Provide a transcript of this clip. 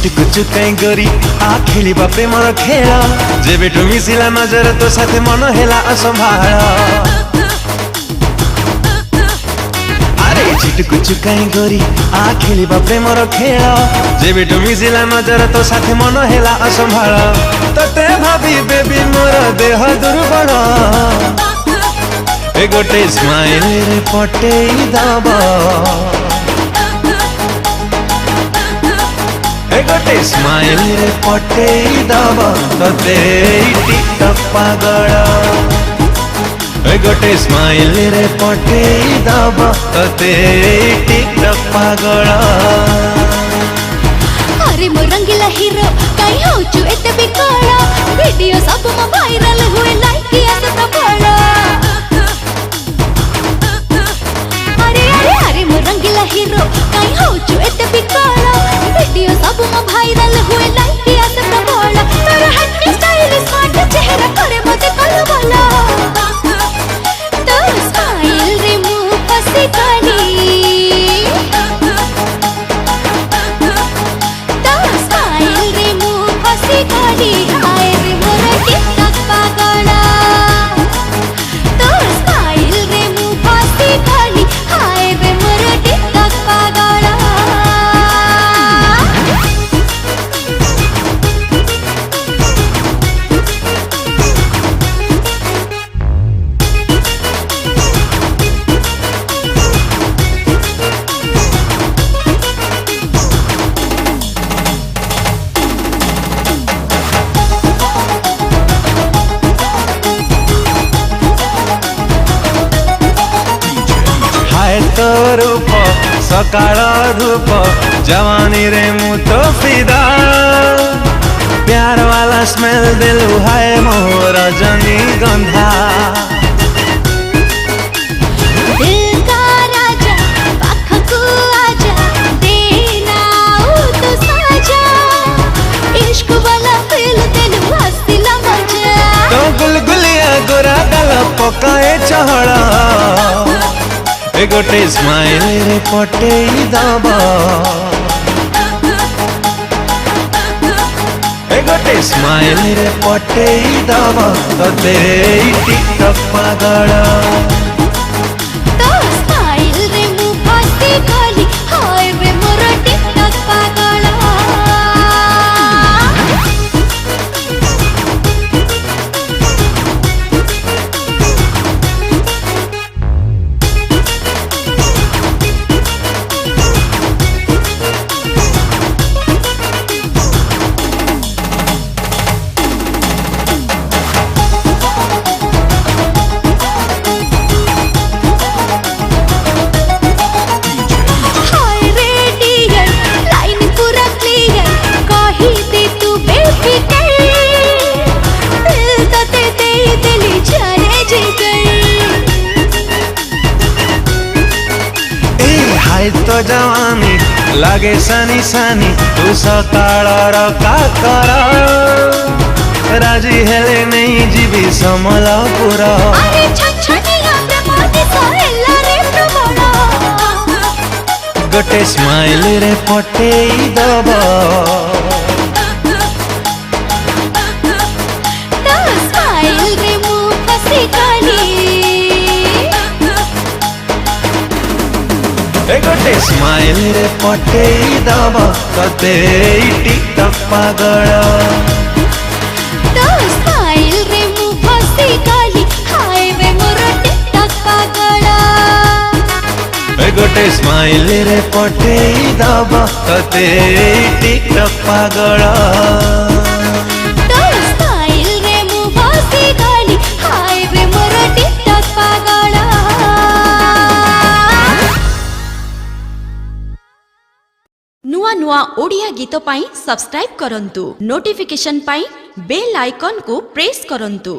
चिटकु चुकाई गोरी आ खेलिबा प्रेमर खेल जेबेठु मिसिला नजर तो साथे मन हेला असंभाळ चिटकु चुकाई गोरी आ खेलिबा प्रेमर खेल जेबेठु मिसिला नजर तो साथे मन हेला असंभाळ तते भाबी बेबी मोर देह दुर्बल ए गोटे स्माइल रे पटेई दबा ए गोटे स्माइल रे पटेई दबा तते टिकटक पागल ए गोटे स्माइल रे पटेई दबा तते टिकटक पागल अरे मो रंगीला हीरो काई होचु एते बिकल वीडियो सब म वायरल हुए लाइक किया से प्रबल अरे अरे अरे मो रंगीला हीरो काई होचु एते बिकल वीडियो सब म वायरल हुए लाइक किया से प्रबल तोर हट्टी स्टाइल स्मार्ट चेहरा करे मते कलबला तो स्माइल रे मुंह फसी कानी हाय रे मोर टिकटक पागल तो स्माइल रे मुंह फसी खाली हाय रे मोर टिकटक पागल तो रूप सकाळ धूप जवानी रे मु तो फिदा प्यार वाला स्मेल दिलु हाय मोर रजनी गंधा दिल का राजा पाखकु आजा देना तो साजा इश्क वाला फील दिलु हसीला मजा तो गुलगुलिया गोरा गल पकाए चहड़ा ए गोटे स्माइल रे पटेई दबा ए गोटे स्माइल रे पटेई दबा तते टिकटक पागल तो स्माइल रे मुंह फसी खाली हाय रे मोर टिकटक पागल तो जवानी लागे सनी सनी तू सकाळ का कर राजी हेले नहीं जीवी समलपुर अरे छछनिया प्रेमादी सहेला रे प्रबल गोटे स्माइल रे पटेई दबा तो स्माइल रे मुंह फसी खाली ए गोटे स्माइल रे पटेई दबा तते टिकटक पागल तो स्माइल रे मुंह फसी खाली हाय रे मोर टिकटक पागल ए गोटे स्माइल रे पटेई दबा तते टिकटक पागल तो स्माइल रे मुंह फसी खाली हाय रे मोर टिकटक पागल नुआ नुआ ओडिया गीत पाई सब्सक्राइब करंतु नोटिफिकेशन पाई बेल आइकन को प्रेस करंतु।